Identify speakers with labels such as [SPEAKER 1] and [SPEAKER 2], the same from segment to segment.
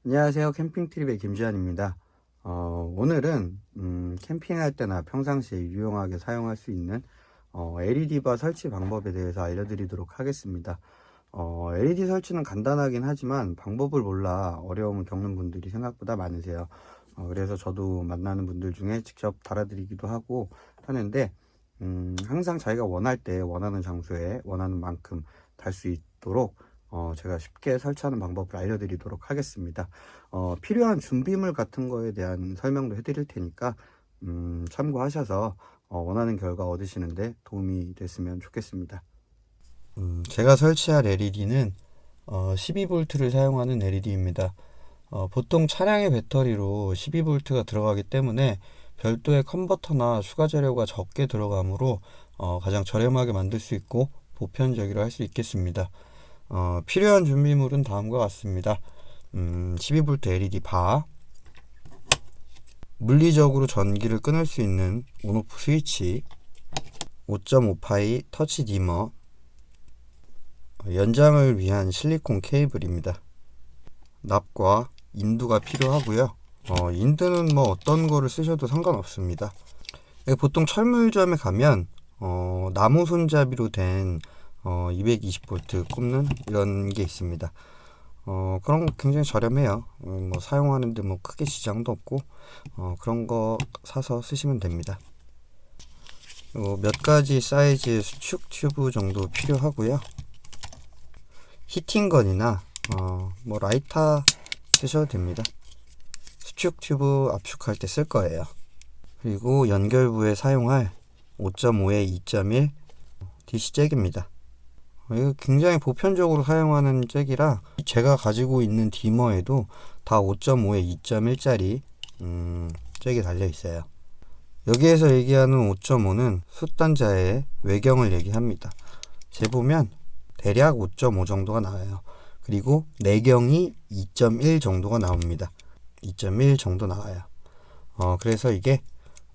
[SPEAKER 1] 안녕하세요. 캠핑트립의 김지한입니다. 오늘은 캠핑할 때나 평상시에 유용하게 사용할 수 있는 LED바 설치 방법에 대해서 알려드리도록 하겠습니다. LED 설치는 간단하긴 하지만 방법을 몰라 어려움을 겪는 분들이 생각보다 많으세요. 그래서 저도 만나는 분들 중에 직접 달아드리기도 하고 하는데 항상 자기가 원할 때 원하는 장소에 원하는 만큼 달 수 있도록 제가 쉽게 설치하는 방법을 알려드리도록 하겠습니다. 필요한 준비물 같은 거에 대한 설명도 해드릴 테니까 참고하셔서 원하는 결과 얻으시는데 도움이 됐으면 좋겠습니다. 제가 설치할 LED는 12V를 사용하는 LED입니다. 보통 차량의 배터리로 12V가 들어가기 때문에 별도의 컨버터나 추가 재료가 적게 들어가므로 가장 저렴하게 만들 수 있고 보편적이라 할 수 있겠습니다. 필요한 준비물은 다음과 같습니다. 12V LED 바, 물리적으로 전기를 끊을 수 있는 온오프 스위치, 5.5파이 터치 디머, 연장을 위한 실리콘 케이블입니다. 납과 인두가 필요하고요. 인두는 뭐 어떤 거를 쓰셔도 상관없습니다. 보통 철물점에 가면 나무 손잡이로 된 220V 꼽는 이런 게 있습니다. 그런 거 굉장히 저렴해요. 뭐 사용하는데 뭐 크게 지장도 없고 그런 거 사서 쓰시면 됩니다. 몇 가지 사이즈의 수축 튜브 정도 필요하고요. 히팅건이나 뭐 라이터 쓰셔도 됩니다. 수축 튜브 압축할 때 쓸 거예요. 그리고 연결부에 사용할 5.5에 2.1 DC 잭입니다. 이거 굉장히 보편적으로 사용하는 잭이라 제가 가지고 있는 디머에도 다 5.5에 2.1짜리 잭이 달려 있어요. 여기에서 얘기하는 5.5는 숫단자의 외경을 얘기합니다. 재보면 대략 5.5 정도가 나와요. 그리고 내경이 2.1 정도가 나옵니다. 2.1 정도 나와요. 그래서 이게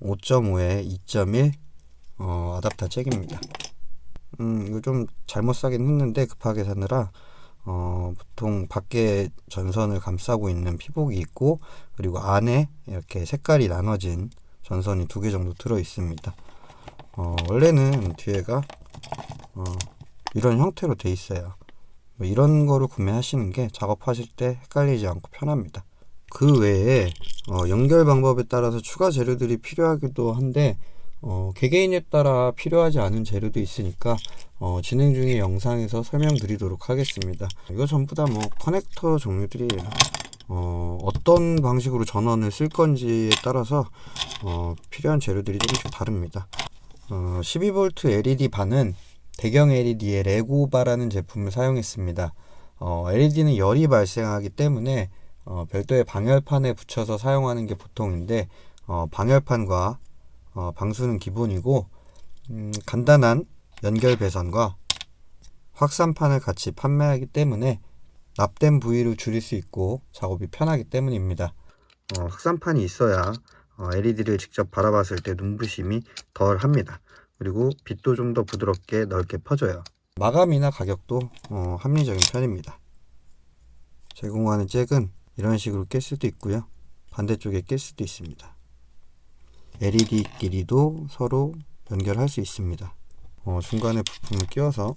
[SPEAKER 1] 5.5에 2.1 아답터 잭입니다. 이거 좀 잘못 사긴 했는데 급하게 사느라 보통 밖에 전선을 감싸고 있는 피복이 있고 그리고 안에 이렇게 색깔이 나눠진 전선이 2개 정도 들어 있습니다. 원래는 뒤에가 이런 형태로 돼 있어요. 이런 거를 구매하시는 게 작업하실 때 헷갈리지 않고 편합니다. 그 외에 연결 방법에 따라서 추가 재료들이 필요하기도 한데 개개인에 따라 필요하지 않은 재료도 있으니까 진행 중의 영상에서 설명드리도록 하겠습니다. 이거 전부 다 뭐 커넥터 종류들이에요. 어떤 방식으로 전원을 쓸 건지에 따라서 필요한 재료들이 조금씩 다릅니다. 12V LED 바는 대경 LED의 레고바라는 제품을 사용했습니다. LED는 열이 발생하기 때문에 별도의 방열판에 붙여서 사용하는 게 보통인데 방열판과 방수는 기본이고 간단한 연결 배선과 확산판을 같이 판매하기 때문에 납땜 부위를 줄일 수 있고 작업이 편하기 때문입니다. 확산판이 있어야 LED를 직접 바라봤을 때 눈부심이 덜 합니다. 그리고 빛도 좀 더 부드럽게 넓게 퍼져요. 마감이나 가격도 합리적인 편입니다. 제공하는 잭은 이런 식으로 낄 수도 있고요. 반대쪽에 낄 수도 있습니다. LED끼리도 서로 연결할 수 있습니다. 중간에 부품을 끼워서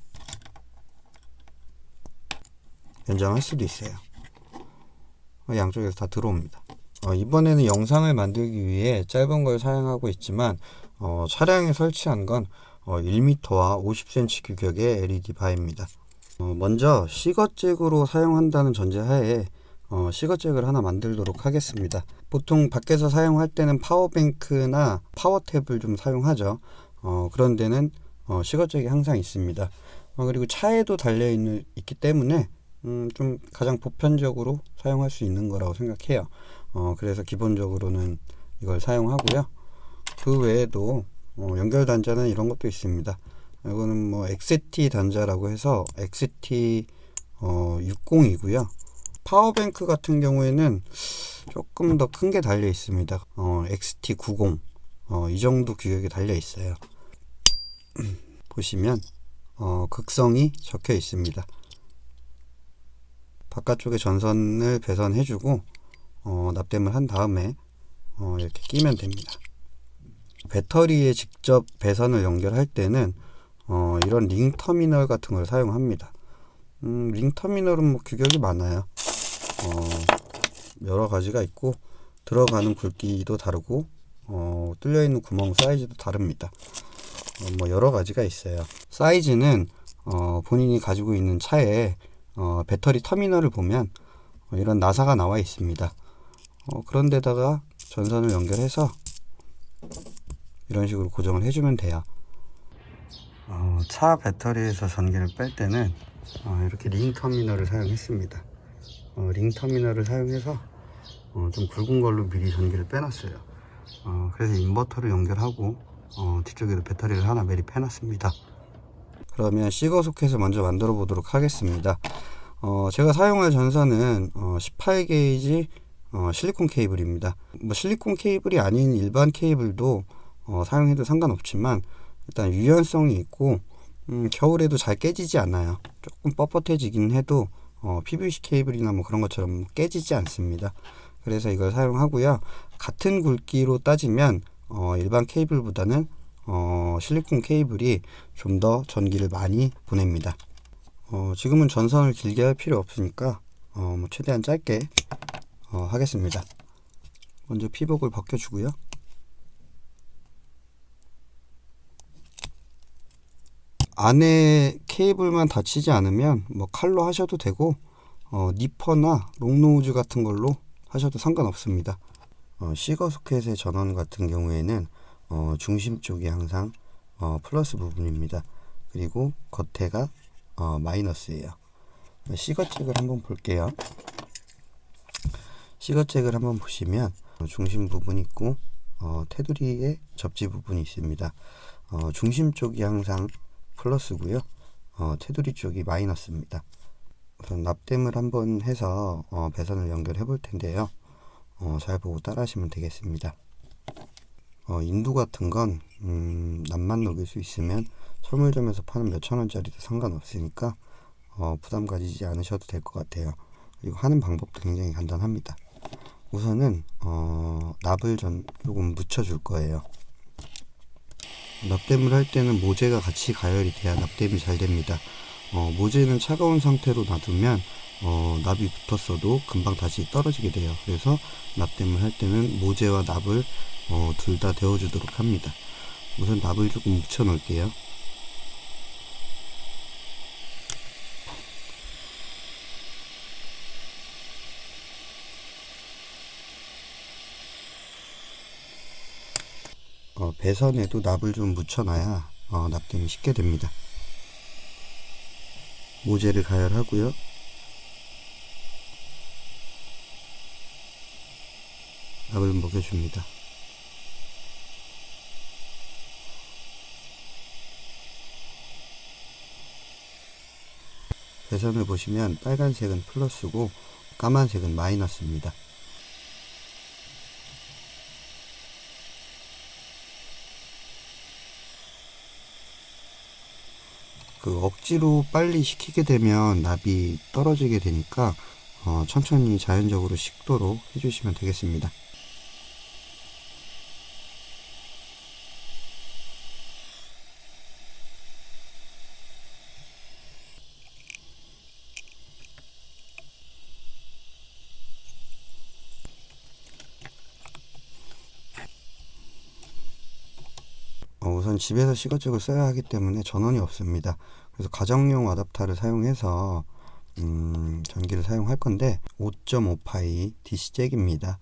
[SPEAKER 1] 연장할 수도 있어요. 양쪽에서 다 들어옵니다. 이번에는 영상을 만들기 위해 짧은 걸 사용하고 있지만 차량에 설치한 건 1m와 50cm 규격의 LED 바입니다. 먼저 시거잭으로 사용한다는 전제하에 시거잭을 하나 만들도록 하겠습니다. 보통 밖에서 사용할 때는 파워뱅크나 파워탭을 좀 사용하죠. 그런 데는 시거잭이 항상 있습니다. 그리고 차에도 있기 때문에 좀 가장 보편적으로 사용할 수 있는 거라고 생각해요. 그래서 기본적으로는 이걸 사용하고요. 그 외에도 연결 단자는 이런 것도 있습니다. 이거는 뭐 XT 단자라고 해서 XT 60이고요. 파워뱅크 같은 경우에는 조금 더 큰 게 달려 있습니다. XT90 이 정도 규격이 달려 있어요. 보시면 극성이 적혀 있습니다. 바깥쪽에 전선을 배선해주고 납땜을 한 다음에 이렇게 끼면 됩니다. 배터리에 직접 배선을 연결할 때는 이런 링 터미널 같은 걸 사용합니다. 링 터미널은 뭐 규격이 많아요. 여러 가지가 있고 들어가는 굵기도 다르고 뚫려 있는 구멍 사이즈도 다릅니다. 뭐 여러 가지가 있어요. 사이즈는 본인이 가지고 있는 차에 배터리 터미널을 보면 이런 나사가 나와 있습니다. 그런 데다가 전선을 연결해서 이런 식으로 고정을 해주면 돼요. 차 배터리에서 전기를 뺄 때는 이렇게 링 터미널을 사용했습니다. 링 터미널을 사용해서 좀 굵은 걸로 미리 전기를 빼놨어요. 그래서 인버터를 연결하고 뒤쪽에도 배터리를 하나 매립해 놨습니다. 그러면 시거 소켓을 먼저 만들어 보도록 하겠습니다. 제가 사용할 전선은 18게이지 실리콘 케이블입니다. 뭐 실리콘 케이블이 아닌 일반 케이블도 사용해도 상관없지만 일단 유연성이 있고 겨울에도 잘 깨지지 않아요. 조금 뻣뻣해지긴 해도 PVC 케이블이나 뭐 그런 것처럼 깨지지 않습니다. 그래서 이걸 사용하고요. 같은 굵기로 따지면 일반 케이블보다는 실리콘 케이블이 좀 더 전기를 많이 보냅니다. 지금은 전선을 길게 할 필요 없으니까 뭐 최대한 짧게 하겠습니다. 먼저 피복을 벗겨주고요. 안에 케이블만 다치지 않으면 뭐 칼로 하셔도 되고 니퍼나 롱노우즈 같은 걸로 하셔도 상관없습니다. 시거 소켓의 전원 같은 경우에는 중심 쪽이 항상 플러스 부분입니다. 그리고 겉에가 마이너스예요. 시거잭을 한번 볼게요. 시거잭을 한번 보시면 중심 부분이 있고 테두리에 접지 부분이 있습니다. 중심 쪽이 항상 플러스고요. 테두리 쪽이 마이너스입니다. 우선 납땜을 한번 해서 배선을 연결해 볼 텐데요. 잘 보고 따라 하시면 되겠습니다. 인두 같은 건 납만 녹일 수 있으면 철물점에서 파는 몇천 원짜리도 상관없으니까 부담 가지지 않으셔도 될 것 같아요. 그리고 하는 방법도 굉장히 간단합니다. 우선은 납을 조금 묻혀 줄 거예요. 납땜을 할 때는 모재가 같이 가열이 돼야 납땜이 잘 됩니다. 모재는 차가운 상태로 놔두면 납이 붙었어도 금방 다시 떨어지게 돼요. 그래서 납땜을 할 때는 모재와 납을 둘 다 데워주도록 합니다. 우선 납을 조금 묻혀 놓을게요. 배선에도 납을 좀 묻혀놔야 납땜이 쉽게 됩니다. 모재를 가열하고요. 납을 먹여줍니다. 배선을 보시면 빨간색은 플러스고 까만색은 마이너스입니다. 억지로 빨리 식히게 되면 납이 떨어지게 되니까 천천히 자연적으로 식도록 해주시면 되겠습니다. 우선 집에서 시거잭을 써야 하기 때문에 전원이 없습니다. 그래서 가정용 어댑터를 사용해서 전기를 사용할 건데 5.5파이 DC 잭입니다.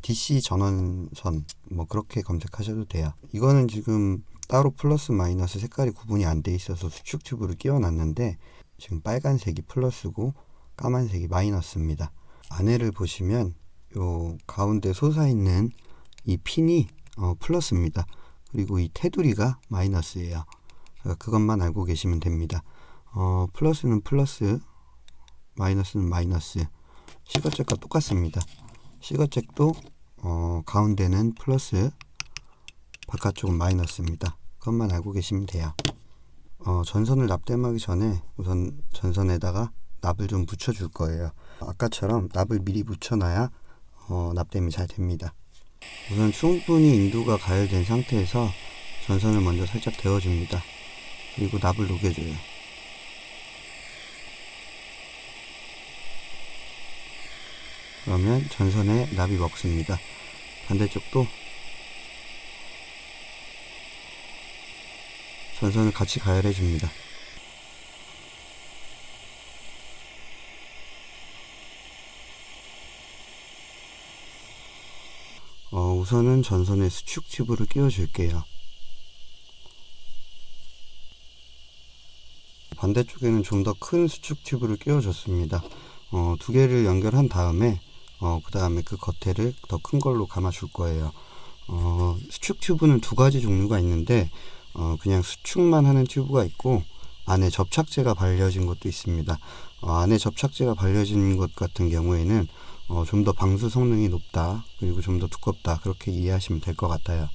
[SPEAKER 1] DC 전원선 뭐 그렇게 검색하셔도 돼요. 이거는 지금 따로 플러스 마이너스 색깔이 구분이 안 돼 있어서 수축 튜브를 끼워 놨는데 지금 빨간색이 플러스고 까만색이 마이너스입니다. 안에를 보시면 요 가운데 솟아있는 이 핀이 플러스입니다. 그리고 이 테두리가 마이너스예요. 그것만 알고 계시면 됩니다. 플러스는 플러스, 마이너스는 마이너스. 시거잭과 똑같습니다. 시거잭도 가운데는 플러스, 바깥쪽은 마이너스입니다. 그것만 알고 계시면 돼요. 전선을 납땜하기 전에 우선 전선에다가 납을 좀 붙여줄 거예요. 아까처럼 납을 미리 붙여놔야 납땜이 잘 됩니다. 우선 충분히 인두가 가열된 상태에서 전선을 먼저 살짝 데워줍니다. 그리고 납을 녹여줘요. 그러면 전선에 납이 먹습니다. 반대쪽도 전선을 같이 가열해 줍니다. 우선은 전선에 수축 튜브를 끼워 줄게요. 반대쪽에는 좀 더 큰 수축 튜브를 끼워 줬습니다. 두 개를 연결한 다음에 그 다음에 그 겉에를 더 큰 걸로 감아 줄 거예요. 수축 튜브는 두 가지 종류가 있는데 그냥 수축만 하는 튜브가 있고 안에 접착제가 발려진 것도 있습니다. 안에 접착제가 발려진 것 같은 경우에는 좀 더 방수 성능이 높다, 그리고 좀 더 두껍다, 그렇게 이해하시면 될 것 같아요.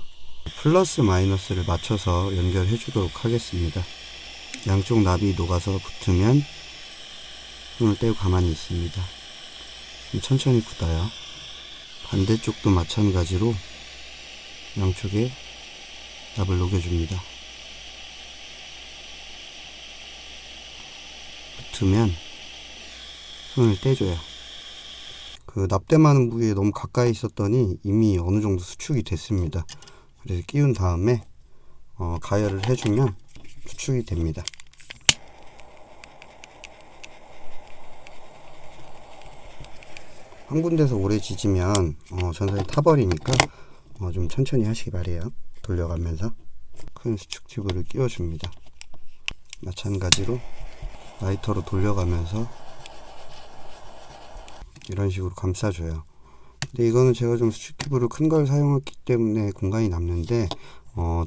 [SPEAKER 1] 플러스 마이너스를 맞춰서 연결해 주도록 하겠습니다. 양쪽 납이 녹아서 붙으면 손을 떼고 가만히 있습니다. 천천히 굳어요. 반대쪽도 마찬가지로 양쪽에 납을 녹여줍니다. 붙으면 손을 떼줘요. 그 납땜하는 부위에 너무 가까이 있었더니 이미 어느 정도 수축이 됐습니다. 그래서 끼운 다음에 가열을 해주면 수축이 됩니다. 한 군데서 오래 지지면 전선이 타버리니까 좀 천천히 하시기 바래요. 돌려가면서 큰 수축 튜브를 끼워줍니다. 마찬가지로 라이터로 돌려가면서 이런 식으로 감싸줘요. 근데 이거는 제가 좀 수축 튜브를 큰 걸 사용했기 때문에 공간이 남는데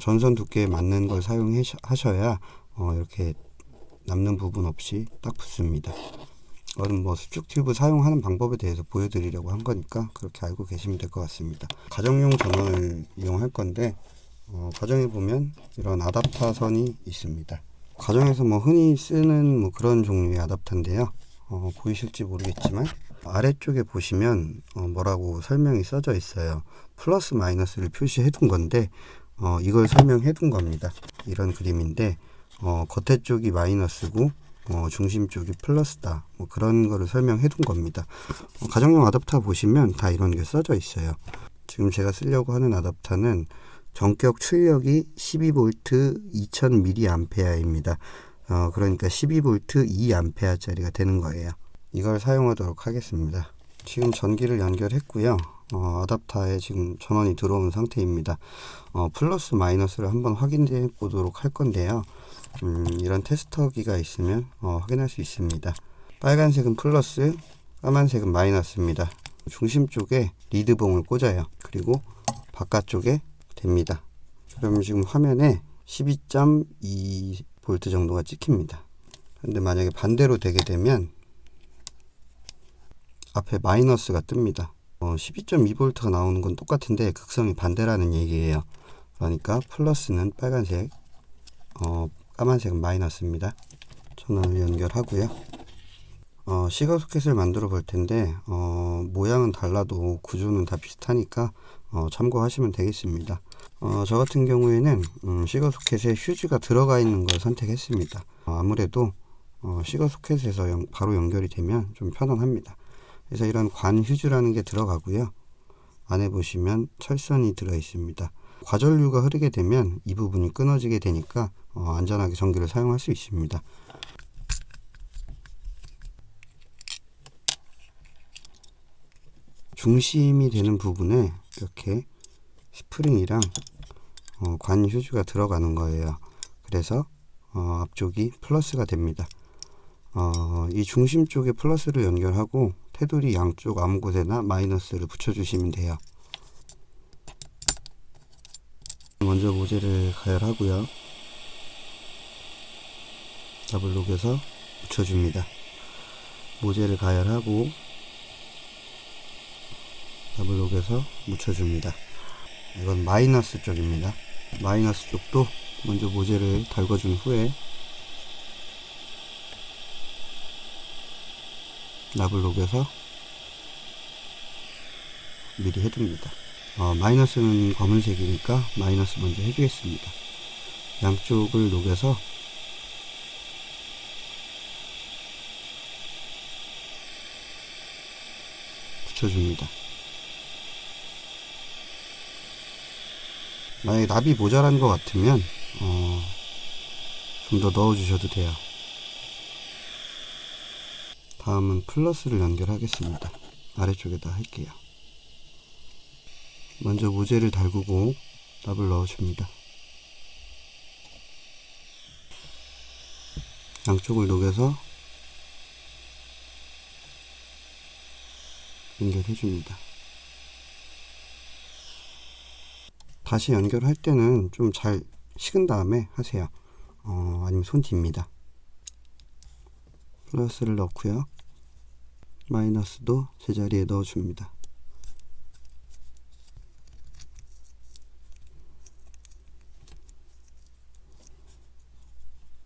[SPEAKER 1] 전선 두께에 맞는 걸 사용하셔야 이렇게 남는 부분 없이 딱 붙습니다. 이건 뭐 수축 튜브 사용하는 방법에 대해서 보여드리려고 한 거니까 그렇게 알고 계시면 될 것 같습니다. 가정용 전원을 이용할 건데 가정에 보면 이런 아답터 선이 있습니다. 가정에서 뭐 흔히 쓰는 뭐 그런 종류의 아답터인데요. 보이실지 모르겠지만 아래쪽에 보시면 뭐라고 설명이 써져 있어요. 플러스 마이너스를 표시해 둔 건데 이걸 설명해 둔 겁니다. 이런 그림인데 겉에 쪽이 마이너스고 중심 쪽이 플러스다, 뭐 그런 거를 설명해 둔 겁니다. 가정용 아답터 보시면 다 이런 게 써져 있어요. 지금 제가 쓰려고 하는 아답터는 전격 출력이 12V 2000mAh입니다. 그러니까 12V 2A 짜리가 되는 거예요. 이걸 사용하도록 하겠습니다. 지금 전기를 연결했고요. 아답터에 지금 전원이 들어온 상태입니다. 플러스 마이너스를 한번 확인해 보도록 할 건데요. 이런 테스터기가 있으면 확인할 수 있습니다. 빨간색은 플러스, 까만색은 마이너스입니다. 중심 쪽에 리드봉을 꽂아요. 그리고 바깥쪽에 됩니다. 그러면 지금 화면에 12.2V 정도가 찍힙니다. 근데 만약에 반대로 되게 되면 앞에 마이너스가 뜹니다. 12.2V가 나오는 건 똑같은데 극성이 반대라는 얘기예요. 그러니까 플러스는 빨간색, 까만색은 마이너스입니다. 전원을 연결하고요. 시거 소켓을 만들어 볼 텐데 모양은 달라도 구조는 다 비슷하니까 참고하시면 되겠습니다. 저 같은 경우에는 시거 소켓에 휴지가 들어가 있는 걸 선택했습니다. 아무래도 시거 소켓에서 바로 연결이 되면 좀 편안합니다. 그래서 이런 관 휴지라는 게 들어가고요. 안에 보시면 철선이 들어 있습니다. 과전류가 흐르게 되면 이 부분이 끊어지게 되니까 안전하게 전기를 사용할 수 있습니다. 중심이 되는 부분에 이렇게 스프링이랑 관 휴지가 들어가는 거예요. 그래서 앞쪽이 플러스가 됩니다. 이 중심 쪽에 플러스를 연결하고 테두리 양쪽 아무 곳에나 마이너스를 붙여주시면 돼요. 먼저 모재를 가열하고요. 납을 녹여서 붙여줍니다. 모재를 가열하고 납을 녹여서 묻혀줍니다. 이건 마이너스 쪽입니다. 마이너스 쪽도 먼저 모재를 달궈준 후에 납을 녹여서 미리 해둡니다. 마이너스는 검은색이니까 마이너스 먼저 해주겠습니다. 양쪽을 녹여서 붙여줍니다. 만약에 납이 모자란 것 같으면 좀 더 넣어주셔도 돼요. 다음은 플러스를 연결하겠습니다. 아래쪽에다 할게요. 먼저 모재를 달구고 납을 넣어줍니다. 양쪽을 녹여서 연결해줍니다. 다시 연결할 때는 좀 잘 식은 다음에 하세요. 아니면 손 딥니다. 플러스를 넣고요. 마이너스도 제자리에 넣어줍니다.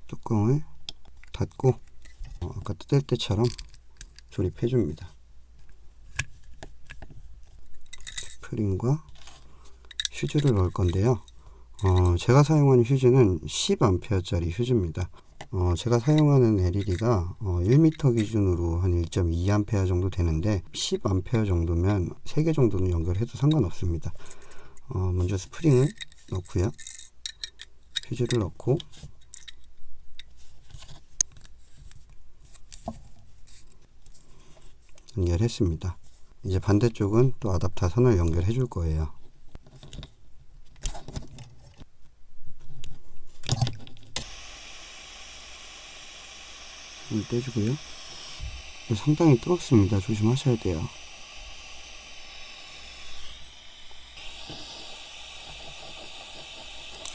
[SPEAKER 1] 뚜껑을 닫고 아까 뜯을 때처럼 조립해줍니다. 스프링과 휴즈를 넣을 건데요. 제가 사용하는 휴즈는 10A짜리 휴즈입니다. 제가 사용하는 LED가 1m 기준으로 한 1.2A 정도 되는데 10A 정도면 3개 정도는 연결해도 상관없습니다. 먼저 스프링을 넣고요. 휴즈를 넣고 연결했습니다. 이제 반대쪽은 또 아답터 선을 연결해 줄 거예요. 떼주고요. 상당히 뜨겁습니다. 조심하셔야 돼요.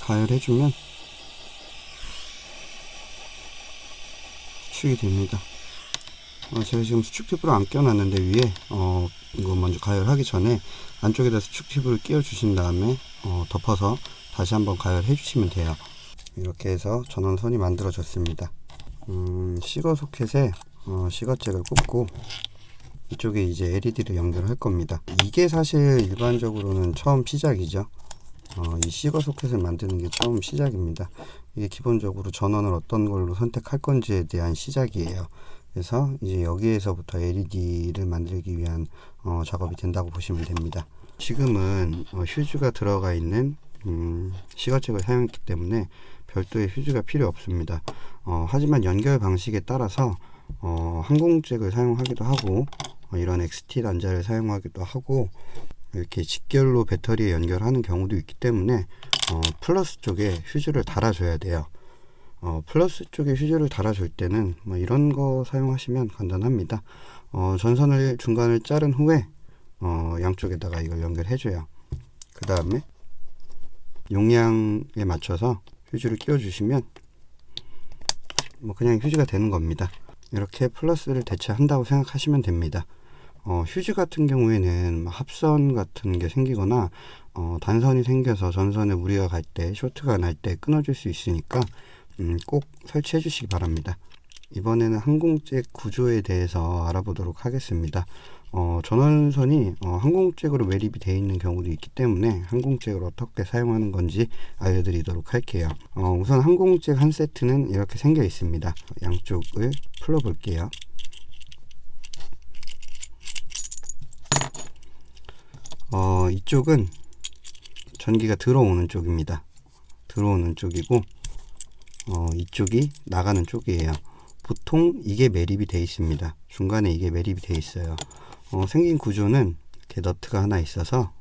[SPEAKER 1] 가열해주면 수축이 됩니다. 제가 지금 수축 팁으로 안 껴놨는데 위에 이거 먼저 가열하기 전에 안쪽에다 수축 팁을 끼워 주신 다음에 덮어서 다시 한번 가열해 주시면 돼요. 이렇게 해서 전원선이 만들어졌습니다. 시거 소켓에 시거잭을 꽂고 이쪽에 이제 LED를 연결할 겁니다. 이게 사실 일반적으로는 처음 시작이죠. 이 시거 소켓을 만드는 게 처음 시작입니다. 이게 기본적으로 전원을 어떤 걸로 선택할 건지에 대한 시작이에요. 그래서 이제 여기에서부터 LED를 만들기 위한 작업이 된다고 보시면 됩니다. 지금은 휴즈가 들어가 있는 시거잭을 사용했기 때문에 별도의 휴즈가 필요 없습니다. 하지만 연결 방식에 따라서 항공잭을 사용하기도 하고 이런 XT 단자를 사용하기도 하고 이렇게 직결로 배터리에 연결하는 경우도 있기 때문에 플러스 쪽에 휴즈를 달아줘야 돼요. 플러스 쪽에 휴즈를 달아줄 때는 이런 거 사용하시면 간단합니다. 전선을 중간을 자른 후에 양쪽에다가 이걸 연결해줘요. 그 다음에 용량에 맞춰서 휴즈를 끼워 주시면 그냥 휴즈가 되는 겁니다. 이렇게 플러스를 대체한다고 생각하시면 됩니다. 휴즈 같은 경우에는 합선 같은 게 생기거나 단선이 생겨서 전선에 무리가 갈 때, 쇼트가 날 때 끊어질 수 있으니까 꼭 설치해 주시기 바랍니다. 이번에는 항공잭 구조에 대해서 알아보도록 하겠습니다. 전원선이 항공잭으로 매립이 되어 있는 경우도 있기 때문에 항공잭을 어떻게 사용하는 건지 알려드리도록 할게요. 우선 항공잭 한 세트는 이렇게 생겨 있습니다. 양쪽을 풀어 볼게요. 이쪽은 전기가 들어오는 쪽입니다. 들어오는 쪽이고 이쪽이 나가는 쪽이에요. 보통 이게 매립이 되어 있습니다. 중간에 이게 매립이 되어 있어요. 생긴 구조는 이렇게 너트가 하나 있어서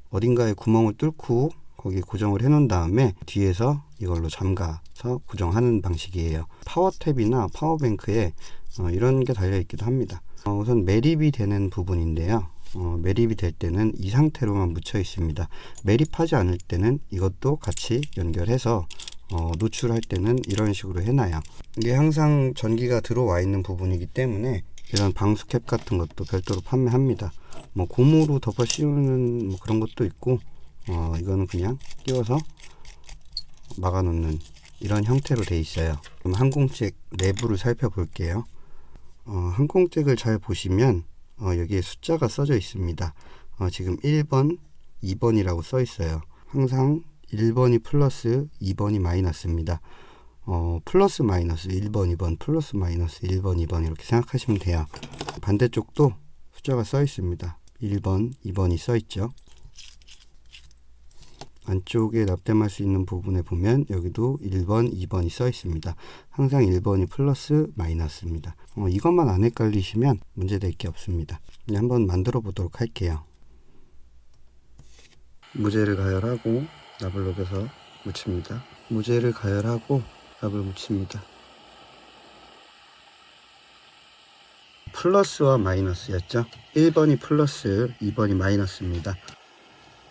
[SPEAKER 1] 어딘가에 구멍을 뚫고 거기 고정을 해 놓은 다음에 뒤에서 이걸로 잠가서 고정하는 방식이에요. 파워탭이나 파워뱅크에 이런 게 달려 있기도 합니다. 우선 매립이 되는 부분인데요. 매립이 될 때는 이 상태로만 묻혀 있습니다. 매립하지 않을 때는 이것도 같이 연결해서 노출할 때는 이런 식으로 해놔요. 이게 항상 전기가 들어와 있는 부분이기 때문에 이런 방수캡 같은 것도 별도로 판매합니다. 고무로 덮어 씌우는 그런 것도 있고 이거는 그냥 끼워서 막아 놓는 이런 형태로 돼 있어요. 그럼 항공잭 내부를 살펴볼게요. 항공잭을 잘 보시면 여기에 숫자가 써져 있습니다. 지금 1번, 2번이라고 써 있어요. 항상 1번이 플러스, 2번이 마이너스입니다. 플러스 마이너스 1번, 2번, 플러스 마이너스 1번, 2번 이렇게 생각하시면 돼요. 반대쪽도 숫자가 써 있습니다. 1번, 2번이 써 있죠. 안쪽에 납땜할 수 있는 부분에 보면 여기도 1번, 2번이 써 있습니다. 항상 1번이 플러스 마이너스입니다. 이것만 안 헷갈리시면 문제될 게 없습니다. 이제 한번 만들어 보도록 할게요. 무제를 가열하고 납을 녹여서 묻힙니다. 무제를 가열하고 납을 묻힙니다. 플러스와 마이너스였죠. 1번이 플러스, 2번이 마이너스입니다.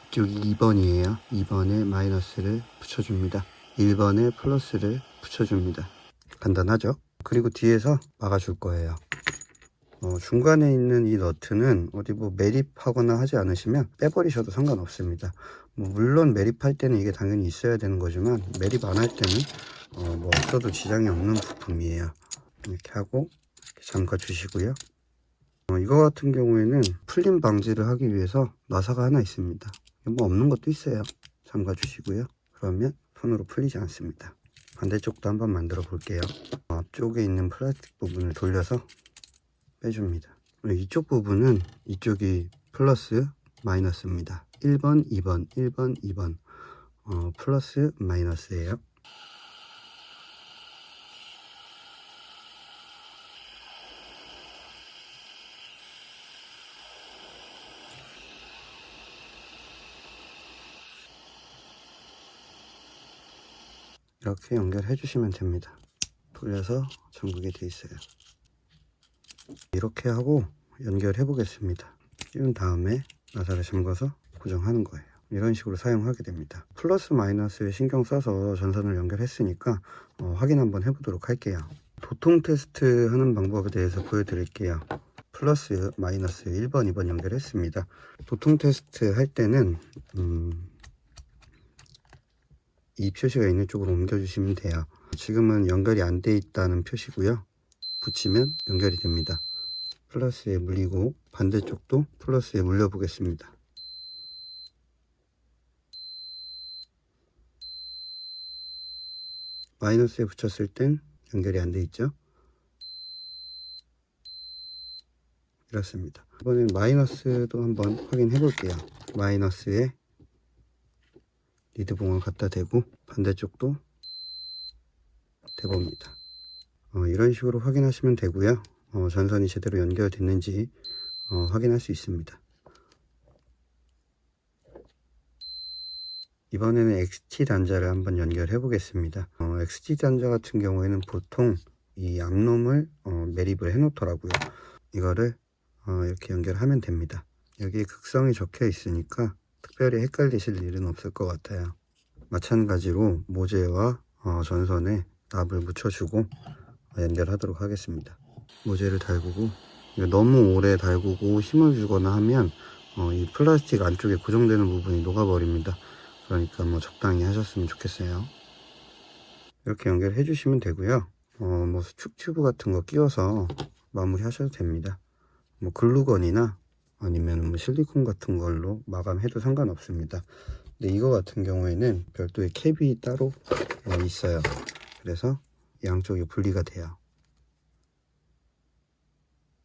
[SPEAKER 1] 이쪽이 2번이에요. 2번에 마이너스를 붙여줍니다. 1번에 플러스를 붙여줍니다. 간단하죠? 그리고 뒤에서 막아줄 거예요. 중간에 있는 이 너트는 어디 뭐 매립하거나 하지 않으시면 빼버리셔도 상관없습니다. 물론 매립할 때는 이게 당연히 있어야 되는 거지만 매립 안 할 때는 뭐 없어도 지장이 없는 부품이에요. 이렇게 하고 이렇게 잠가 주시고요. 이거 같은 경우에는 풀림 방지를 하기 위해서 나사가 하나 있습니다. 뭐 없는 것도 있어요. 잠가 주시고요. 그러면 손으로 풀리지 않습니다. 반대쪽도 한번 만들어 볼게요. 앞쪽에 있는 플라스틱 부분을 돌려서 빼줍니다. 이쪽 부분은 이쪽이 플러스 마이너스입니다. 1번, 2번, 1번, 2번 플러스 마이너스예요. 이렇게 연결해 주시면 됩니다. 돌려서 잠그게 돼 있어요. 이렇게 하고 연결해 보겠습니다. 끼운 다음에 나사를 잠궈서 고정하는 거예요. 이런 식으로 사용하게 됩니다. 플러스 마이너스에 신경 써서 전선을 연결했으니까 확인 한번 해보도록 할게요. 도통 테스트 하는 방법에 대해서 보여드릴게요. 플러스 마이너스 1번 2번 연결했습니다. 도통 테스트 할 때는 이 표시가 있는 쪽으로 옮겨주시면 돼요. 지금은 연결이 안 돼 있다는 표시고요. 붙이면 연결이 됩니다. 플러스에 물리고 반대쪽도 플러스에 물려 보겠습니다. 마이너스에 붙였을 땐 연결이 안 돼 있죠. 이렇습니다. 이번엔 마이너스도 한번 확인해 볼게요. 마이너스에 리드봉을 갖다 대고 반대쪽도 대봅니다. 이런 식으로 확인하시면 되고요. 전선이 제대로 연결됐는지 확인할 수 있습니다. 이번에는 XT 단자를 한번 연결해 보겠습니다. XT 단자 같은 경우에는 보통 이 앞놈을 매립을 해 놓더라고요. 이거를 이렇게 연결하면 됩니다. 여기에 극성이 적혀 있으니까 특별히 헷갈리실 일은 없을 것 같아요. 마찬가지로 모재와 전선에 납을 묻혀주고 연결하도록 하겠습니다. 모재를 달구고 너무 오래 달구고 힘을 주거나 하면 이 플라스틱 안쪽에 고정되는 부분이 녹아버립니다. 그러니까 뭐 적당히 하셨으면 좋겠어요. 이렇게 연결해 주시면 되고요. 뭐 수축 튜브 같은 거 끼워서 마무리 하셔도 됩니다. 뭐 글루건이나 아니면 뭐 실리콘 같은 걸로 마감해도 상관없습니다. 근데 이거 같은 경우에는 별도의 캡이 따로 있어요. 그래서 양쪽이 분리가 돼요.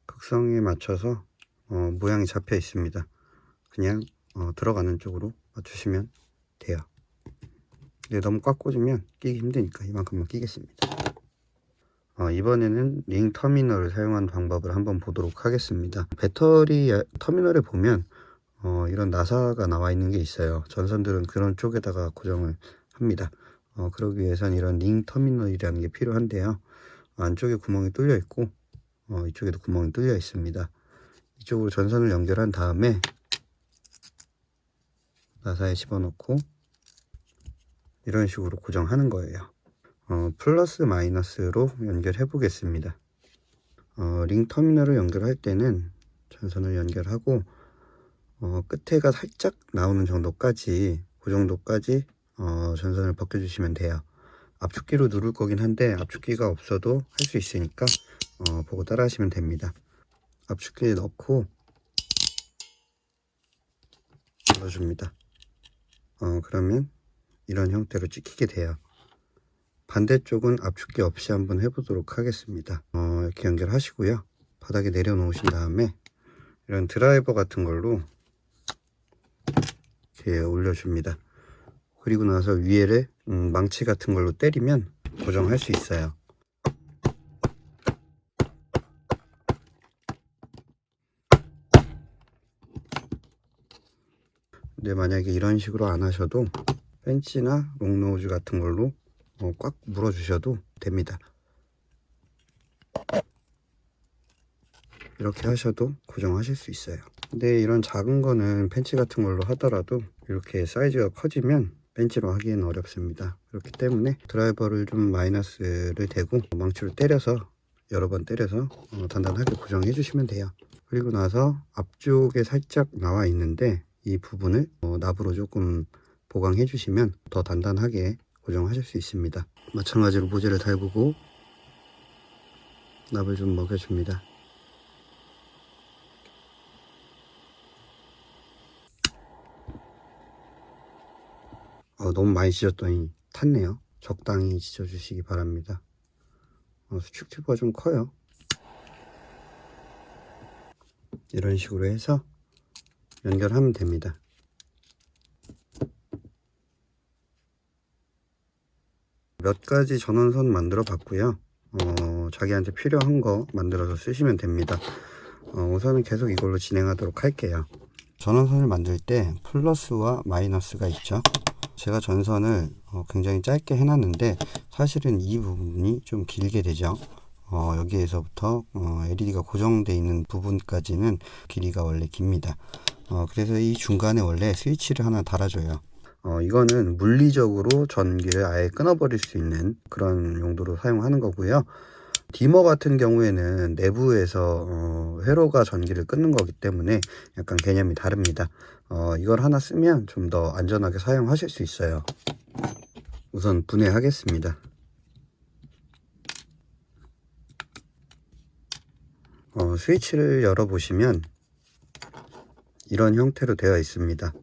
[SPEAKER 1] 극성에 맞춰서 모양이 잡혀 있습니다. 그냥 들어가는 쪽으로 맞추시면 돼요. 근데 너무 꽉 꽂으면 끼기 힘드니까 이만큼만 끼겠습니다. 이번에는 링 터미널을 사용하는 방법을 한번 보도록 하겠습니다. 배터리 터미널에 보면 이런 나사가 나와 있는 게 있어요. 전선들은 그런 쪽에다가 고정을 합니다. 그러기 위해선 이런 링 터미널이라는 게 필요한데요. 안쪽에 구멍이 뚫려 있고 이쪽에도 구멍이 뚫려 있습니다. 이쪽으로 전선을 연결한 다음에 나사에 집어넣고 이런 식으로 고정하는 거예요. 플러스 마이너스로 연결해 보겠습니다. 링 터미널을 연결할 때는 전선을 연결하고 끝에가 살짝 나오는 정도까지, 그 정도까지 전선을 벗겨 주시면 돼요. 압축기로 누를 거긴 한데 압축기가 없어도 할 수 있으니까 보고 따라 하시면 됩니다. 압축기 넣고 눌러줍니다. 그러면 이런 형태로 찍히게 돼요. 반대쪽은 압축기 없이 한번 해보도록 하겠습니다. 이렇게 연결하시고요. 바닥에 내려놓으신 다음에 이런 드라이버 같은 걸로 이렇게 올려줍니다. 그리고 나서 위에를 망치 같은 걸로 때리면 고정할 수 있어요. 근데 만약에 이런 식으로 안 하셔도 펜치나 롱노즈 같은 걸로 꽉 물어 주셔도 됩니다. 이렇게 하셔도 고정하실 수 있어요. 근데 이런 작은 거는 펜치 같은 걸로 하더라도 이렇게 사이즈가 커지면 벤치로 하기에는 어렵습니다. 그렇기 때문에 드라이버를 좀 마이너스를 대고 망치로 때려서 여러 번 때려서 단단하게 고정해 주시면 돼요. 그리고 나서 앞쪽에 살짝 나와 있는데 이 부분을 납으로 조금 보강해 주시면 더 단단하게 고정하실 수 있습니다. 마찬가지로 모재를 달구고 납을 좀 먹여줍니다. 너무 많이 찢었더니 탔네요. 적당히 찢어주시기 바랍니다. 수축 튜브가 좀 커요. 이런 식으로 해서 연결하면 됩니다. 몇 가지 전원선 만들어 봤고요. 자기한테 필요한 거 만들어서 쓰시면 됩니다. 우선은 계속 이걸로 진행하도록 할게요. 전원선을 만들 때 플러스와 마이너스가 있죠. 제가 전선을 굉장히 짧게 해놨는데 사실은 이 부분이 좀 길게 되죠. 여기에서부터 LED가 고정되어 있는 부분까지는 길이가 원래 깁니다. 그래서 이 중간에 원래 스위치를 하나 달아줘요. 이거는 물리적으로 전기를 아예 끊어버릴 수 있는 그런 용도로 사용하는 거고요. 디머 같은 경우에는 내부에서 회로가 전기를 끊는 거기 때문에 약간 개념이 다릅니다. 이걸 하나 쓰면 좀 더 안전하게 사용하실 수 있어요. 우선 분해하겠습니다. 스위치를 열어보시면 이런 형태로 되어 있습니다.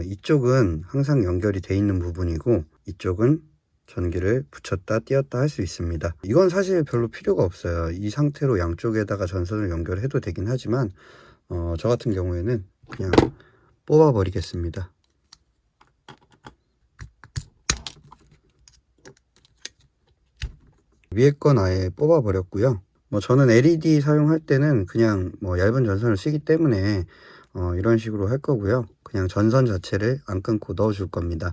[SPEAKER 1] 이쪽은 항상 연결이 되어 있는 부분이고 이쪽은 전기를 붙였다 띄었다 할 수 있습니다. 이건 사실 별로 필요가 없어요. 이 상태로 양쪽에다가 전선을 연결해도 되긴 하지만 저 같은 경우에는 그냥 뽑아 버리겠습니다. 위에 건 아예 뽑아 버렸고요. 저는 LED 사용할 때는 그냥 얇은 전선을 쓰기 때문에 이런 식으로 할 거고요. 그냥 전선 자체를 안 끊고 넣어 줄 겁니다.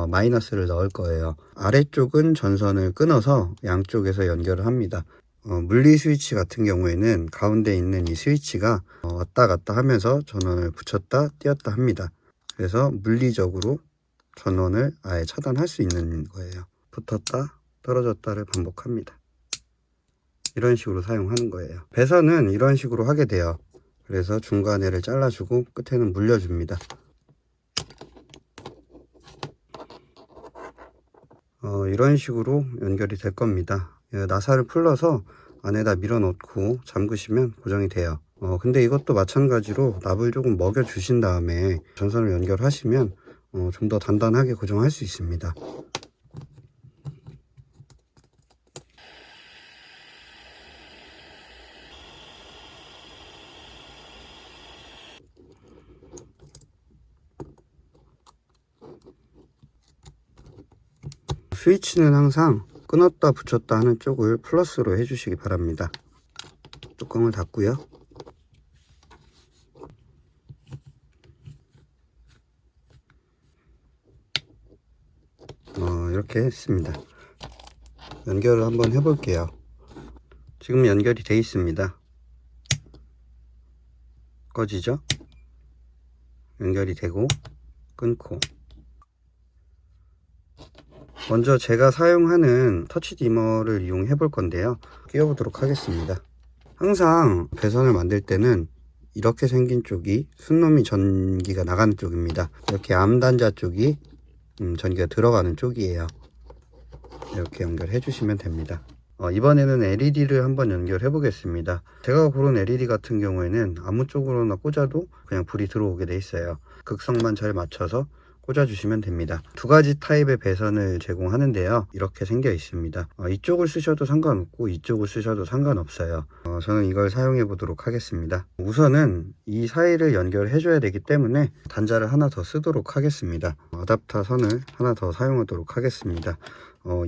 [SPEAKER 1] 마이너스를 넣을 거예요. 아래쪽은 전선을 끊어서 양쪽에서 연결을 합니다. 물리 스위치 같은 경우에는 가운데 있는 이 스위치가 왔다 갔다 하면서 전원을 붙였다 띄었다 합니다. 그래서 물리적으로 전원을 아예 차단할 수 있는 거예요. 붙었다 떨어졌다를 반복합니다. 이런 식으로 사용하는 거예요. 배선은 이런 식으로 하게 돼요. 그래서 중간에를 잘라주고 끝에는 물려줍니다. 이런 식으로 연결이 될 겁니다. 나사를 풀러서 안에다 밀어 넣고 잠그시면 고정이 돼요. 근데 이것도 마찬가지로 납을 조금 먹여 주신 다음에 전선을 연결하시면 좀 더 단단하게 고정할 수 있습니다. 스위치는 항상 끊었다 붙였다 하는 쪽을 플러스로 해주시기 바랍니다. 뚜껑을 닫고요. 이렇게 했습니다. 연결을 한번 해볼게요. 지금 연결이 되어 있습니다. 꺼지죠? 연결이 되고 끊고. 먼저 제가 사용하는 터치 디머를 이용해 볼 건데요. 끼워 보도록 하겠습니다. 항상 배선을 만들 때는 이렇게 생긴 쪽이 순놈이 전기가 나가는 쪽입니다. 이렇게 암단자 쪽이 전기가 들어가는 쪽이에요. 이렇게 연결해 주시면 됩니다. 이번에는 LED를 한번 연결해 보겠습니다. 제가 고른 LED 같은 경우에는 아무 쪽으로나 꽂아도 그냥 불이 들어오게 돼 있어요. 극성만 잘 맞춰서 꽂아주시면 됩니다. 두 가지 타입의 배선을 제공하는데요. 이렇게 생겨 있습니다. 이쪽을 쓰셔도 상관없고 이쪽을 쓰셔도 상관없어요. 저는 이걸 사용해 보도록 하겠습니다. 우선은 이 사이를 연결해 줘야 되기 때문에 단자를 하나 더 쓰도록 하겠습니다. 어댑터 선을 하나 더 사용하도록 하겠습니다.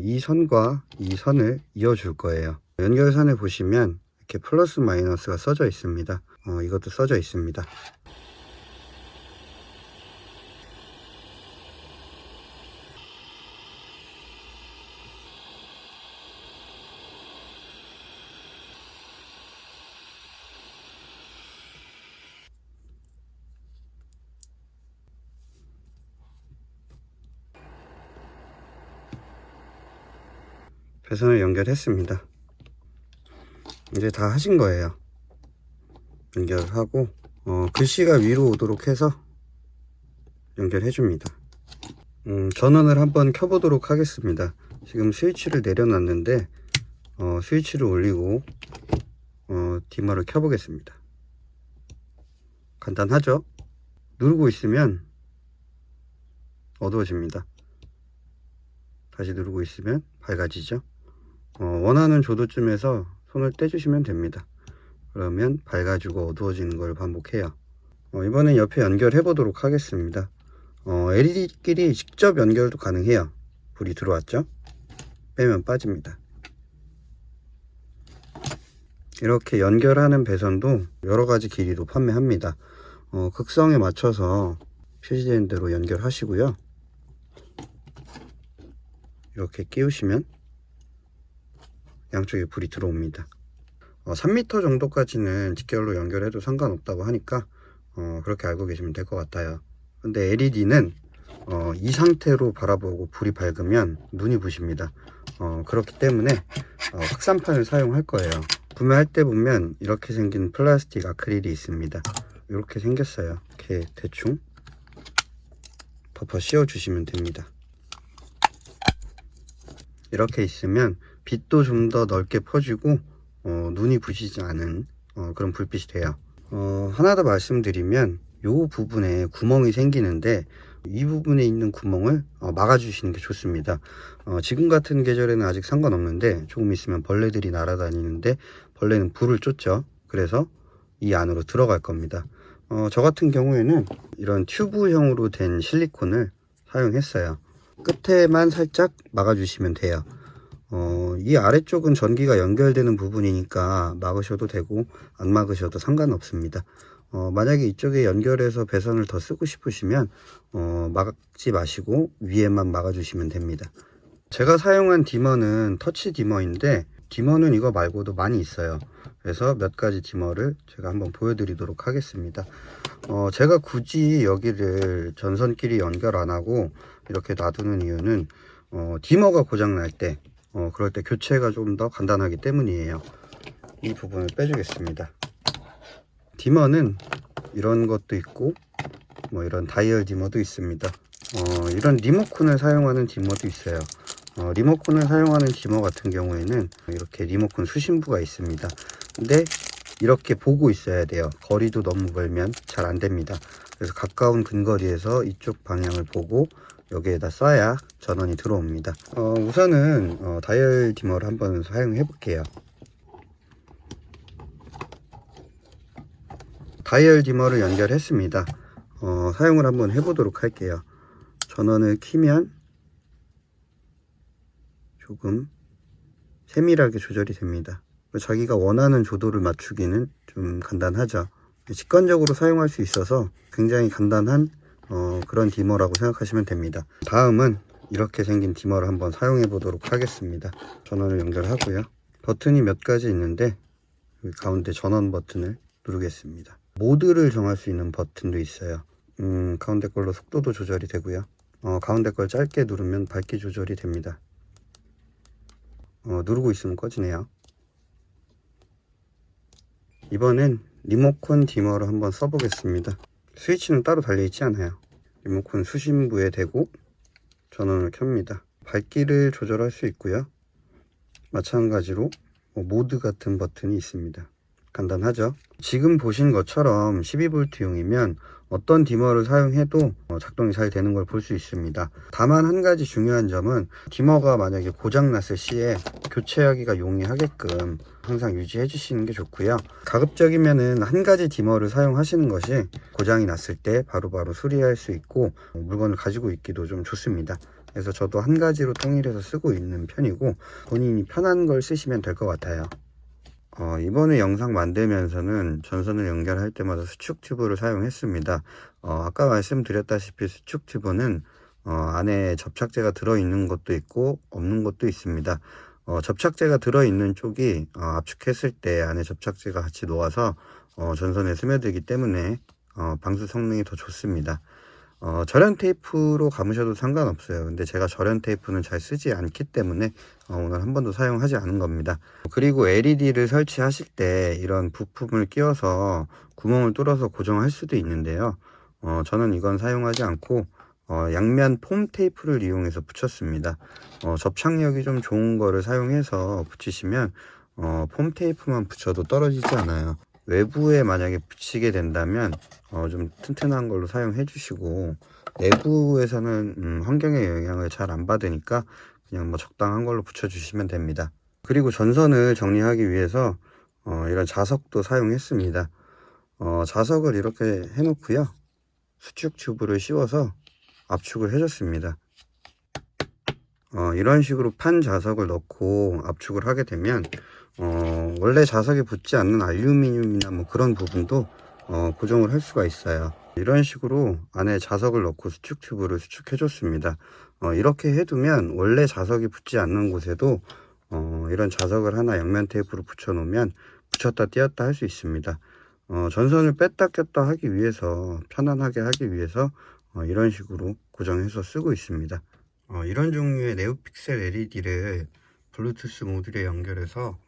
[SPEAKER 1] 이 선과 이 선을 이어줄 거예요. 연결선을 보시면 이렇게 플러스 마이너스가 써져 있습니다. 이것도 써져 있습니다. 배선을 연결했습니다. 이제 다 하신 거예요. 연결하고 글씨가 위로 오도록 해서 연결해 줍니다. 전원을 한번 켜보도록 하겠습니다. 지금 스위치를 내려놨는데 스위치를 올리고 디머를 켜보겠습니다. 간단하죠? 누르고 있으면 어두워집니다. 다시 누르고 있으면 밝아지죠. 원하는 조도쯤에서 손을 떼주시면 됩니다. 그러면 밝아지고 어두워지는 걸 반복해요. 이번엔 옆에 연결해 보도록 하겠습니다. LED끼리 직접 연결도 가능해요. 불이 들어왔죠? 빼면 빠집니다. 이렇게 연결하는 배선도 여러가지 길이로 판매합니다. 극성에 맞춰서 표시된 대로 연결하시고요. 이렇게 끼우시면 양쪽에 불이 들어옵니다. 3m 정도까지는 직결로 연결해도 상관없다고 하니까 그렇게 알고 계시면 될 것 같아요. 근데 LED는 이 상태로 바라보고 불이 밝으면 눈이 부십니다. 그렇기 때문에 확산판을 사용할 거예요. 구매할 때 보면 이렇게 생긴 플라스틱 아크릴이 있습니다. 이렇게 생겼어요. 이렇게 대충 덮어 씌워 주시면 됩니다. 이렇게 있으면 빛도 좀 더 넓게 퍼지고 눈이 부시지 않은 그런 불빛이 돼요. 하나 더 말씀드리면 이 부분에 구멍이 생기는데 이 부분에 있는 구멍을 막아주시는 게 좋습니다. 지금 같은 계절에는 아직 상관없는데 조금 있으면 벌레들이 날아다니는데 벌레는 불을 쫓죠. 그래서 이 안으로 들어갈 겁니다. 저 같은 경우에는 이런 튜브형으로 된 실리콘을 사용했어요. 끝에만 살짝 막아주시면 돼요. 이 아래쪽은 전기가 연결되는 부분이니까 막으셔도 되고 안 막으셔도 상관없습니다. 만약에 이쪽에 연결해서 배선을 더 쓰고 싶으시면 막지 마시고 위에만 막아주시면 됩니다. 제가 사용한 디머는 터치 디머인데 디머는 이거 말고도 많이 있어요. 그래서 몇 가지 디머를 제가 한번 보여드리도록 하겠습니다. 제가 굳이 여기를 전선끼리 연결 안 하고 이렇게 놔두는 이유는 디머가 고장 날 때 그럴 때 교체가 좀 더 간단하기 때문이에요. 이 부분을 빼주겠습니다. 디머는 이런 것도 있고 뭐 이런 다이얼 디머도 있습니다. 이런 리모컨을 사용하는 디머도 있어요. 리모컨을 사용하는 디머 같은 경우에는 이렇게 리모컨 수신부가 있습니다. 근데 이렇게 보고 있어야 돼요. 거리도 너무 멀면 잘 안 됩니다. 그래서 가까운 근거리에서 이쪽 방향을 보고 여기에다 쏴야 전원이 들어옵니다. 우선은 다이얼 디머를 한번 사용해 볼게요. 다이얼 디머를 연결했습니다. 사용을 한번 해보도록 할게요. 전원을 키면 조금 세밀하게 조절이 됩니다. 자기가 원하는 조도를 맞추기는 좀 간단하죠. 직관적으로 사용할 수 있어서 굉장히 간단한 그런 디머라고 생각하시면 됩니다. 다음은 이렇게 생긴 디머를 한번 사용해 보도록 하겠습니다. 전원을 연결하고요. 버튼이 몇 가지 있는데 여기 가운데 전원 버튼을 누르겠습니다. 모드를 정할 수 있는 버튼도 있어요. 가운데 걸로 속도도 조절이 되고요. 가운데 걸 짧게 누르면 밝기 조절이 됩니다. 누르고 있으면 꺼지네요. 이번엔 리모컨 디머를 한번 써보겠습니다. 스위치는 따로 달려있지 않아요. 리모컨 수신부에 대고 전원을 켭니다. 밝기를 조절할 수 있고요. 마찬가지로 모드 같은 버튼이 있습니다. 간단하죠? 지금 보신 것처럼 12V용이면 어떤 디머를 사용해도 작동이 잘 되는 걸 볼 수 있습니다. 다만 한 가지 중요한 점은 디머가 만약에 고장 났을 시에 교체하기가 용이하게끔 항상 유지해 주시는 게 좋고요. 가급적이면은 한 가지 디머를 사용하시는 것이 고장이 났을 때 바로바로 수리할 수 있고 물건을 가지고 있기도 좀 좋습니다. 그래서 저도 한 가지로 통일해서 쓰고 있는 편이고 본인이 편한 걸 쓰시면 될 것 같아요. 이번에 영상 만들면서는 전선을 연결할 때마다 수축 튜브를 사용했습니다. 아까 말씀드렸다시피 수축 튜브는 안에 접착제가 들어있는 것도 있고 없는 것도 있습니다. 접착제가 들어있는 쪽이 압축했을 때 안에 접착제가 같이 녹아서 전선에 스며들기 때문에 방수 성능이 더 좋습니다. 절연 테이프로 감으셔도 상관없어요. 근데 제가 절연 테이프는 잘 쓰지 않기 때문에 오늘 한 번도 사용하지 않은 겁니다. 그리고 LED를 설치하실 때 이런 부품을 끼워서 구멍을 뚫어서 고정할 수도 있는데요. 저는 이건 사용하지 않고 양면 폼 테이프를 이용해서 붙였습니다. 접착력이 좀 좋은 거를 사용해서 붙이시면 폼 테이프만 붙여도 떨어지지 않아요. 외부에 만약에 붙이게 된다면 좀 튼튼한 걸로 사용해 주시고, 내부에서는 환경의 영향을 잘 안 받으니까 그냥 적당한 걸로 붙여 주시면 됩니다. 그리고 전선을 정리하기 위해서 이런 자석도 사용했습니다. 자석을 이렇게 해 놓고요, 수축 튜브를 씌워서 압축을 해 줬습니다. 이런 식으로 판 자석을 넣고 압축을 하게 되면 원래 자석에 붙지 않는 알루미늄이나 그런 부분도 고정을 할 수가 있어요. 이런 식으로 안에 자석을 넣고 수축 튜브를 수축해 줬습니다. 이렇게 해두면 원래 자석이 붙지 않는 곳에도 이런 자석을 하나 양면 테이프로 붙여 놓으면 붙였다 띄었다 할 수 있습니다. 전선을 뺐다 꼈다 하기 위해서, 편안하게 하기 위해서 이런 식으로 고정해서 쓰고 있습니다. 이런 종류의 네오픽셀 LED를 블루투스 모듈에 연결해서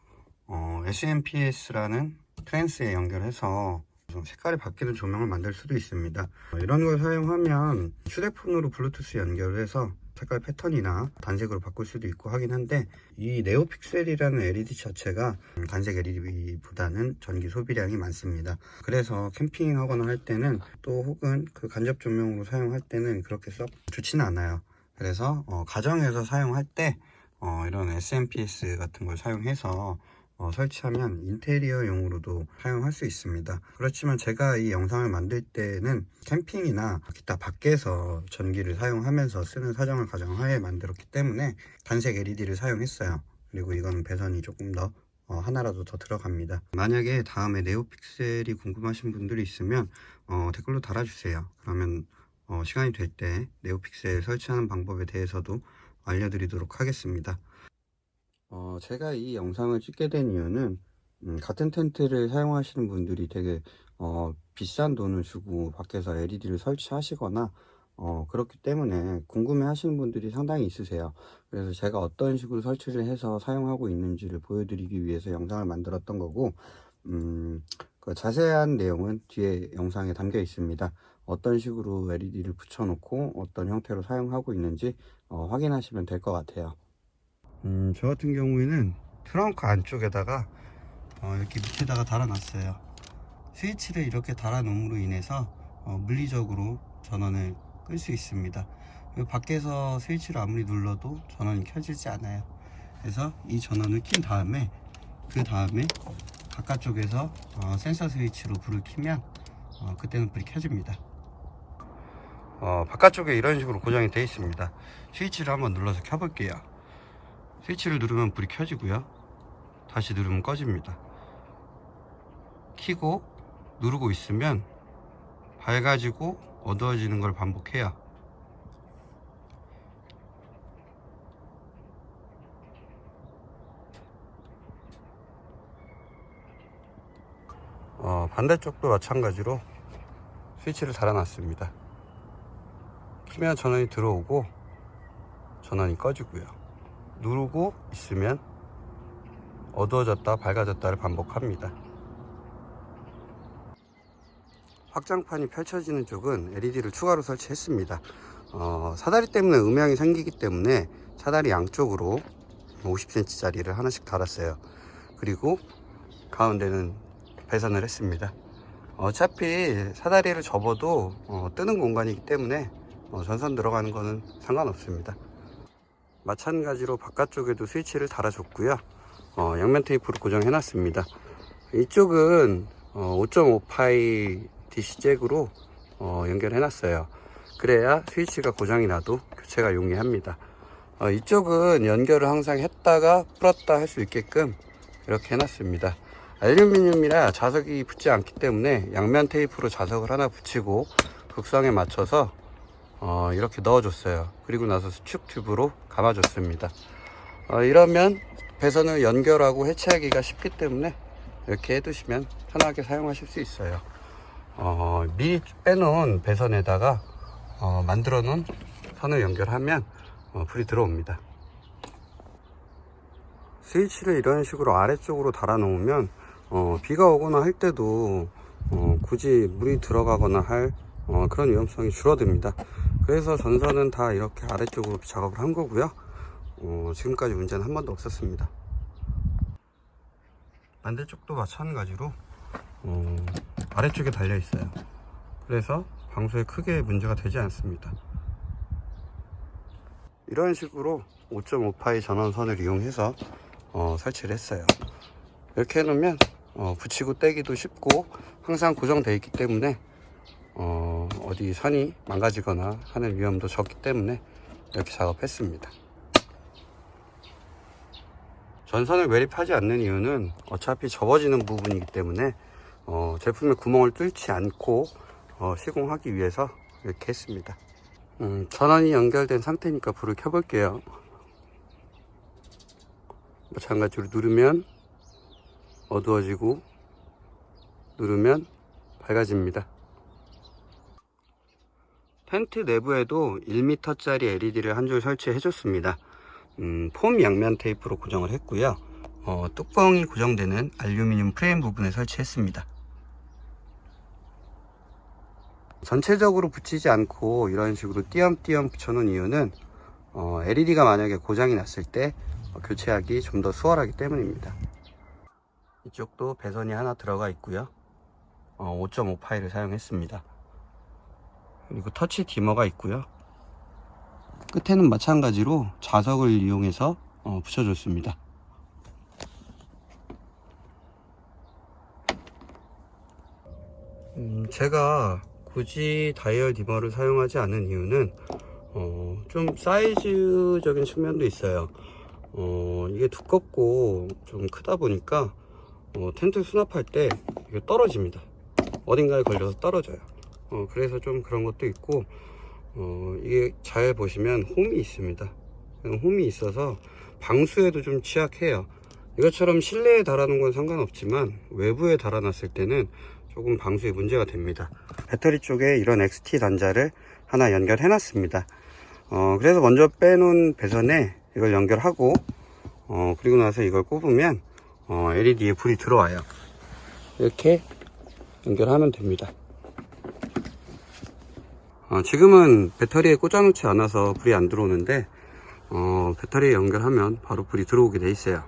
[SPEAKER 1] SMPS라는 트랜스에 연결해서 좀 색깔이 바뀌는 조명을 만들 수도 있습니다. 이런 걸 사용하면 휴대폰으로 블루투스 연결해서 색깔 패턴이나 단색으로 바꿀 수도 있고 하긴 한데, 이 네오픽셀이라는 LED 자체가 단색 LED보다는 전기 소비량이 많습니다. 그래서 캠핑하거나 할 때는, 또 혹은 그 간접 조명으로 사용할 때는 그렇게 썩 좋지는 않아요. 그래서 가정에서 사용할 때 이런 SMPS 같은 걸 사용해서 설치하면 인테리어용으로도 사용할 수 있습니다. 그렇지만 제가 이 영상을 만들 때는 캠핑이나 기타 밖에서 전기를 사용하면서 쓰는 사정을 가정하에 만들었기 때문에 단색 LED를 사용했어요. 그리고 이건 배선이 조금 더 하나라도 더 들어갑니다. 만약에 다음에 네오픽셀이 궁금하신 분들이 있으면 댓글로 달아주세요. 그러면 시간이 될 때 네오픽셀 설치하는 방법에 대해서도 알려드리도록 하겠습니다. 제가 이 영상을 찍게 된 이유는 같은 텐트를 사용하시는 분들이 되게 비싼 돈을 주고 밖에서 LED를 설치하시거나 그렇기 때문에 궁금해 하시는 분들이 상당히 있으세요. 그래서 제가 어떤 식으로 설치를 해서 사용하고 있는지를 보여드리기 위해서 영상을 만들었던 거고, 그 자세한 내용은 뒤에 영상에 담겨 있습니다. 어떤 식으로 LED를 붙여놓고 어떤 형태로 사용하고 있는지 확인하시면 될 것 같아요. 저 같은 경우에는 트렁크 안쪽에다가 이렇게 밑에다가 달아놨어요. 스위치를 이렇게 달아놓음으로 인해서 물리적으로 전원을 끌 수 있습니다. 그리고 밖에서 스위치를 아무리 눌러도 전원이 켜지지 않아요. 그래서 이 전원을 킨 다음에, 그 다음에 바깥쪽에서 센서 스위치로 불을 켜면 그때는 불이 켜집니다. 바깥쪽에 이런 식으로 고정이 되어 있습니다. 스위치를 한번 눌러서 켜볼게요. 스위치를 누르면 불이 켜지고요, 다시 누르면 꺼집니다. 켜고 누르고 있으면 밝아지고 어두워지는 걸 반복해요. 반대쪽도 마찬가지로 스위치를 달아놨습니다. 키면 전원이 들어오고 전원이 꺼지고요, 누르고 있으면 어두워졌다 밝아졌다를 반복합니다. 확장판이 펼쳐지는 쪽은 LED를 추가로 설치했습니다. 사다리 때문에 음향이 생기기 때문에 사다리 양쪽으로 50cm 짜리를 하나씩 달았어요. 그리고 가운데는 배선을 했습니다. 어차피 사다리를 접어도 뜨는 공간이기 때문에 전선 들어가는 거는 상관없습니다. 마찬가지로 바깥쪽에도 스위치를 달아줬고요. 양면 테이프로 고정해 놨습니다. 이쪽은 5.5파이 DC 잭으로 연결해 놨어요. 그래야 스위치가 고장이 나도 교체가 용이합니다. 이쪽은 연결을 항상 했다가 풀었다 할 수 있게끔 이렇게 해놨습니다. 알루미늄이라 자석이 붙지 않기 때문에 양면 테이프로 자석을 하나 붙이고 극성에 맞춰서 이렇게 넣어줬어요. 그리고 나서 수축 튜브로 감아줬습니다. 이러면 배선을 연결하고 해체하기가 쉽기 때문에 이렇게 해두시면 편하게 사용하실 수 있어요. 미리 빼놓은 배선에다가 만들어 놓은 선을 연결하면 불이 들어옵니다. 스위치를 이런 식으로 아래쪽으로 달아 놓으면 비가 오거나 할 때도 굳이 물이 들어가거나 할 그런 위험성이 줄어듭니다. 그래서 전선은 다 이렇게 아래쪽으로 작업을 한 거고요. 지금까지 문제는 한 번도 없었습니다. 반대쪽도 마찬가지로 아래쪽에 달려 있어요. 그래서 방수에 크게 문제가 되지 않습니다. 이런 식으로 5.5파이 전원선을 이용해서 설치를 했어요. 이렇게 해놓으면 붙이고 떼기도 쉽고 항상 고정되어 있기 때문에 어디 선이 망가지거나 하는 위험도 적기 때문에 이렇게 작업했습니다. 전선을 매립하지 않는 이유는 어차피 접어지는 부분이기 때문에 제품에 구멍을 뚫지 않고 시공하기 위해서 이렇게 했습니다. 전원이 연결된 상태니까 불을 켜볼게요. 마찬가지로 누르면 어두워지고 누르면 밝아집니다. 텐트 내부에도 1m짜리 LED를 한 줄 설치해 줬습니다. 폼 양면 테이프로 고정을 했고요. 뚜껑이 고정되는 알루미늄 프레임 부분에 설치했습니다. 전체적으로 붙이지 않고 이런 식으로 띄엄띄엄 붙여놓은 이유는 LED가 만약에 고장이 났을 때 교체하기 좀 더 수월하기 때문입니다. 이쪽도 배선이 하나 들어가 있고요. 5.5파이를 사용했습니다. 그리고 터치 디머가 있고요. 끝에는 마찬가지로 자석을 이용해서 붙여줬습니다. 제가 굳이 다이얼 디머를 사용하지 않은 이유는 좀 사이즈적인 측면도 있어요. 이게 두껍고 좀 크다 보니까 텐트 수납할 때 이게 떨어집니다. 어딘가에 걸려서 떨어져요. 그래서 좀 그런 것도 있고 이게 잘 보시면 홈이 있습니다. 홈이 있어서 방수에도 좀 취약해요. 이것처럼 실내에 달아놓은 건 상관없지만 외부에 달아놨을 때는 조금 방수에 문제가 됩니다. 배터리 쪽에 이런 XT 단자를 하나 연결해 놨습니다. 그래서 먼저 빼놓은 배선에 이걸 연결하고 그리고 나서 이걸 꼽으면 LED에 불이 들어와요. 이렇게 연결하면 됩니다. 지금은 배터리에 꽂아놓지 않아서 불이 안 들어오는데 배터리에 연결하면 바로 불이 들어오게 돼 있어요.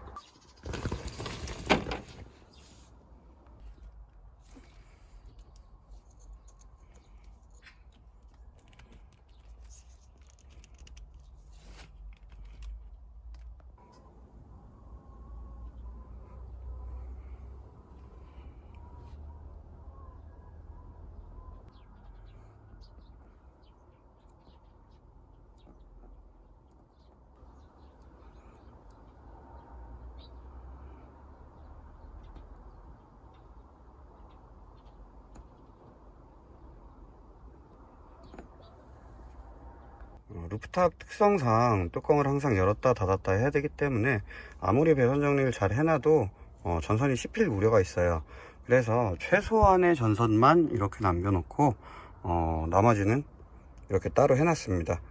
[SPEAKER 1] 루프탑 특성상 뚜껑을 항상 열었다 닫았다 해야 되기 때문에 아무리 배선 정리를 잘 해놔도 전선이 씹힐 우려가 있어요. 그래서 최소한의 전선만 이렇게 남겨놓고 나머지는 이렇게 따로 해놨습니다.